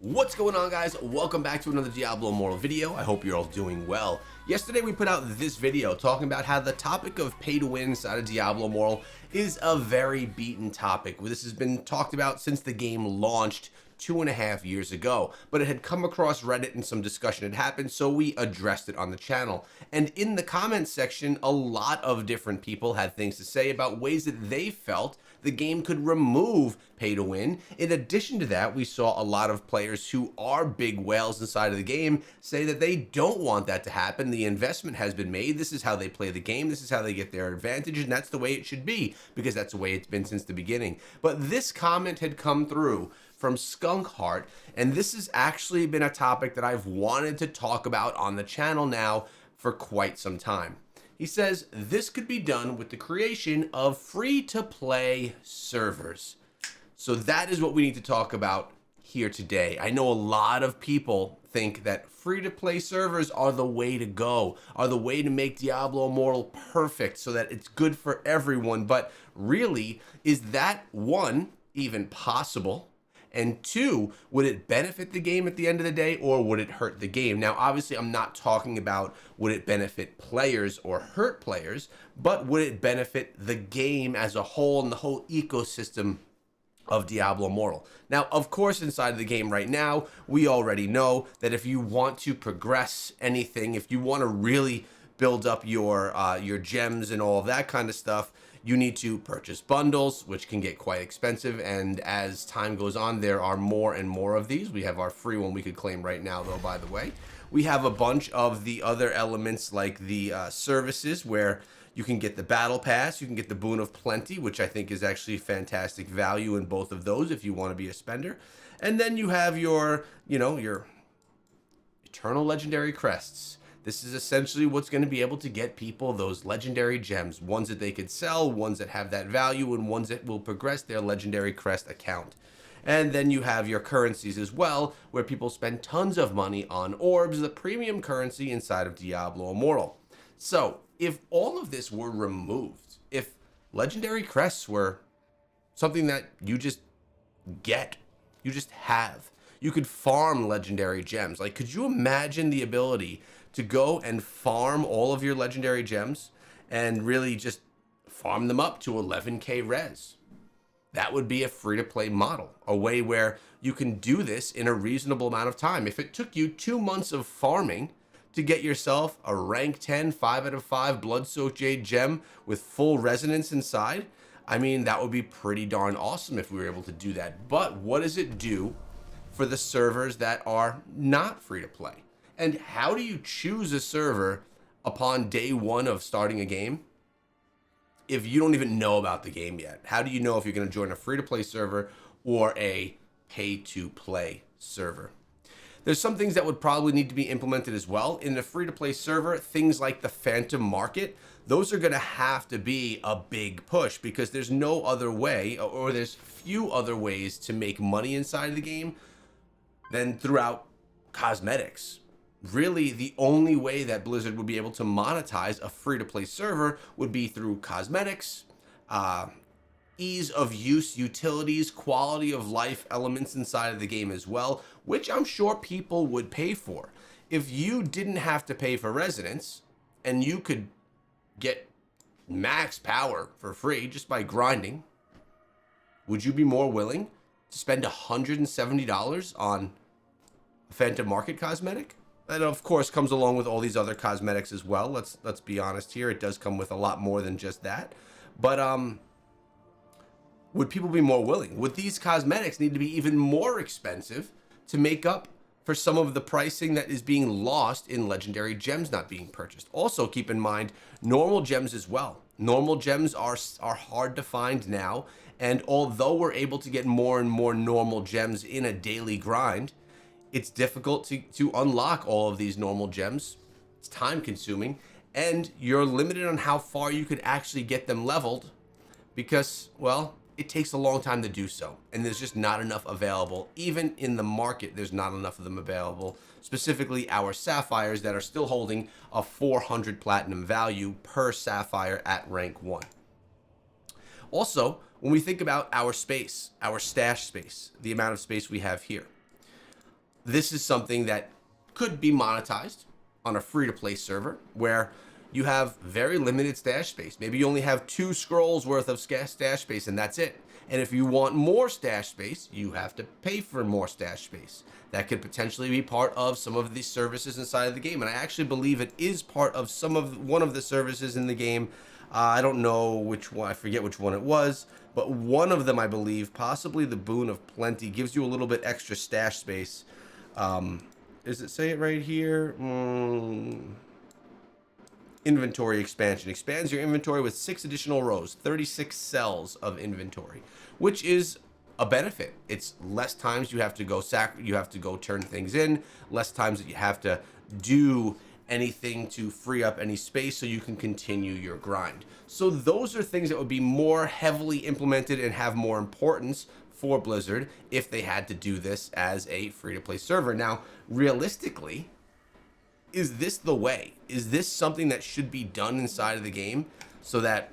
What's going on, guys? Welcome back to another Diablo Immortal video. I hope you're all doing well. Yesterday we put out this video talking about how the topic of pay to win inside of Diablo Immortal is a very beaten topic. This has been talked about since the game launched 2.5 years ago, but it had come across Reddit and some discussion had happened, so we addressed it on the channel. And in the comments section, a lot of different people had things to say about ways that they felt the game could remove pay to win. In addition to that, we saw a lot of players who are big whales inside of the game say that they don't want that to happen. The investment has been made. This is how they play the game. This is how they get their advantage, and that's the way it should be, because that's the way it's been since the beginning. But this comment had come through from Skunk Heart, and this has actually been a topic that I've wanted to talk about on the channel now for quite some time. He says this could be done with the creation of free-to-play servers. So that is what we need to talk about here today. I know a lot of people think that free-to-play servers are the way to go, are the way to make Diablo Immortal perfect so that it's good for everyone. But really, is that, one, even possible? And two, would it benefit the game at the end of the day, or would it hurt the game? Now, obviously, I'm not talking about would it benefit players or hurt players, but would it benefit the game as a whole and the whole ecosystem of Diablo Immortal? Now, of course, inside of the game right now, we already know that if you want to progress anything, if you want to really build up your gems and all of that kind of stuff, you need to purchase bundles, which can get quite expensive, and as time goes on, there are more and more of these. We have our free one we could claim right now, though, by the way. We have a bunch of the other elements, like the services, where you can get the Battle Pass, you can get the Boon of Plenty, which I think is actually fantastic value in both of those if you want to be a spender. And then you have your Eternal Legendary Crests. This is essentially what's going to be able to get people those legendary gems, ones that they could sell, ones that have that value, and ones that will progress their legendary crest account. And then you have your currencies as well, where people spend tons of money on orbs, the premium currency inside of Diablo Immortal. So if all of this were removed, if legendary crests were something that you just get, you just have, you could farm legendary gems. Like, could you imagine the ability to go and farm all of your legendary gems and really just farm them up to 11k res? That would be a free-to-play model, a way where you can do this in a reasonable amount of time. If it took you 2 months of farming to get yourself a rank 10, 5 out of 5 Blood-Soaked Jade gem with full resonance inside, I mean, that would be pretty darn awesome if we were able to do that. But what does it do for the servers that are not free-to-play? And how do you choose a server upon day one of starting a game if you don't even know about the game yet? How do you know if you're going to join a free-to-play server or a pay-to-play server? There's some things that would probably need to be implemented as well. In the free-to-play server, things like the Phantom Market, those are going to have to be a big push, because there's no other way, or there's few other ways to make money inside of the game than throughout cosmetics. Really, the only way that Blizzard would be able to monetize a free-to-play server would be through cosmetics, ease of use utilities, quality of life elements inside of the game as well, which I'm sure people would pay for. If you didn't have to pay for resonance and you could get max power for free just by grinding, would you be more willing to spend $170 on a Phantom Market cosmetic? That, of course, comes along with all these other cosmetics as well. Let's be honest here. It does come with a lot more than just that. But would people be more willing? Would these cosmetics need to be even more expensive to make up for some of the pricing that is being lost in legendary gems not being purchased? Also, keep in mind normal gems as well. Normal gems are hard to find now. And although we're able to get more and more normal gems in a daily grind, it's difficult to unlock all of these normal gems. It's time consuming, and you're limited on how far you could actually get them leveled because, well, it takes a long time to do so, and there's just not enough available. Even in the market, there's not enough of them available, specifically our sapphires that are still holding a 400 platinum value per sapphire at rank 1. Also, when we think about our space, our stash space, the amount of space we have here, this is something that could be monetized on a free-to-play server where you have very limited stash space. Maybe you only have 2 scrolls worth of stash space and that's it. And if you want more stash space, you have to pay for more stash space. That could potentially be part of some of the services inside of the game. And I actually believe it is part of one of the services in the game. I don't know which one, I forget which one it was, but one of them, I believe, possibly the Boon of Plenty, gives you a little bit extra stash space. Does it say it right here? Inventory expansion. Expands your inventory with 6 additional rows, 36 cells of inventory, which is a benefit. It's less times you have to go turn things in, less times that you have to do anything to free up any space so you can continue your grind. So those are things that would be more heavily implemented and have more importance for Blizzard if they had to do this as a free-to-play server. Now, realistically, is this the way? Is this something that should be done inside of the game so that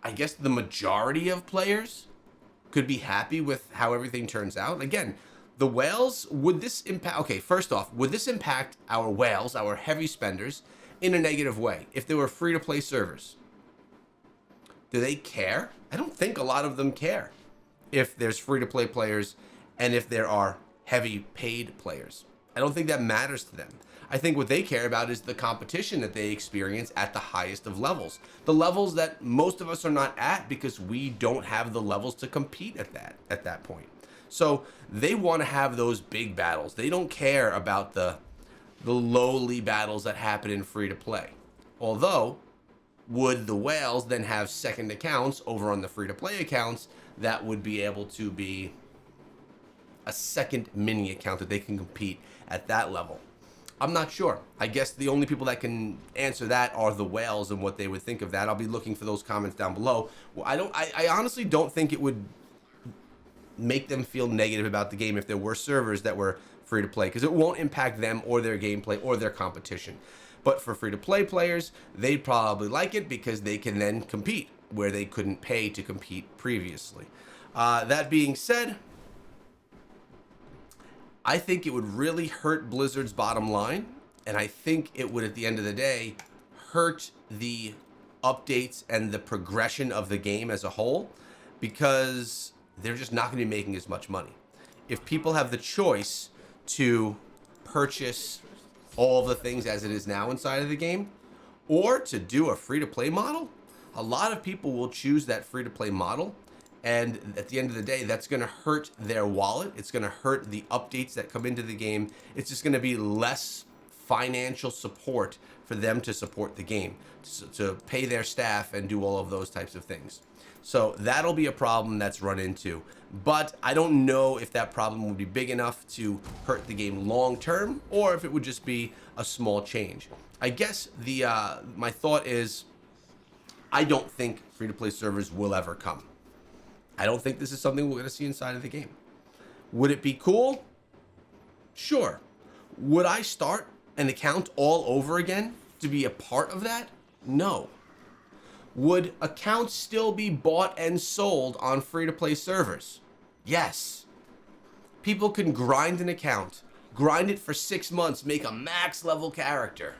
I guess the majority of players could be happy with how everything turns out? Again, the whales, would this impact, okay, first off, would this impact our whales, our heavy spenders, in a negative way if they were free-to-play servers? Do they care? I don't think a lot of them care if there's free-to-play players and if there are heavy paid players. I don't think that matters to them. I think what they care about is the competition that they experience at the highest of levels. The levels that most of us are not at because we don't have the levels to compete at that point. So they want to have those big battles. They don't care about the lowly battles that happen in free to play. Although, would the whales then have second accounts over on the free to play accounts that would be able to be a second mini account that they can compete at that level? I'm not sure. I guess the only people that can answer that are the whales and what they would think of that. I'll be looking for those comments down below. Well, I honestly don't think it would make them feel negative about the game if there were servers that were free to play, because it won't impact them or their gameplay or their competition. But for free to play players, they'd probably like it because they can then compete where they couldn't pay to compete previously. That being said, I think it would really hurt Blizzard's bottom line, and I think it would, at the end of the day, hurt the updates and the progression of the game as a whole, because they're just not going to be making as much money. If people have the choice to purchase all the things as it is now inside of the game, or to do a free-to-play model, a lot of people will choose that free-to-play model. And at the end of the day, that's going to hurt their wallet. It's going to hurt the updates that come into the game. It's just going to be less financial support for them to support the game, to pay their staff and do all of those types of things. So that'll be a problem that's run into. But I don't know if that problem would be big enough to hurt the game long term, or if it would just be a small change. I guess my thought is, I don't think free-to-play servers will ever come. I don't think this is something we're going to see inside of the game. Would it be cool? Sure. Would I start an account all over again to be a part of that? No. Would accounts still be bought and sold on free-to-play servers? Yes. People can grind an account, grind it for 6 months, make a max level character,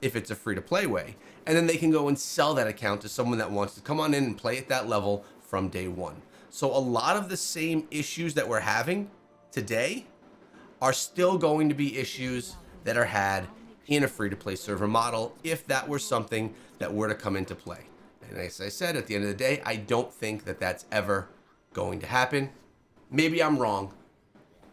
if it's a free-to-play way, and then they can go and sell that account to someone that wants to come on in and play at that level from day one. So a lot of the same issues that we're having today are still going to be issues that are had in a free-to-play server model if that were something that were to come into play. And as I said, at the end of the day, I don't think that that's ever going to happen. Maybe I'm wrong.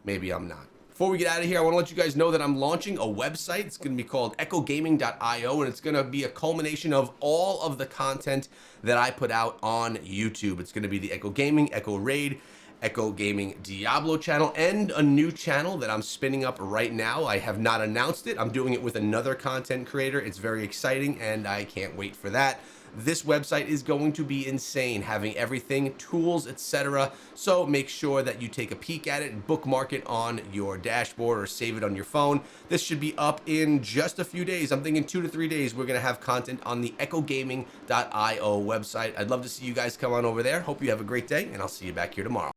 Maybe I'm not. Before we get out of here, I want to let you guys know that I'm launching a website. It's going to be called echogaming.io, and it's going to be a culmination of all of the content that I put out on YouTube. It's going to be the Echo Gaming, Echo Raid, Echo Gaming Diablo channel, and a new channel that I'm spinning up right now. I have not announced it. I'm doing it with another content creator. It's very exciting, and I can't wait for that. This website is going to be insane, having everything, tools, etc. So make sure that you take a peek at it and bookmark it on your dashboard or save it on your phone. This should be up in just a few days. I'm thinking 2 to 3 days. We're going to have content on the echogaming.io website. I'd love to see you guys come on over there. Hope you have a great day, and I'll see you back here tomorrow.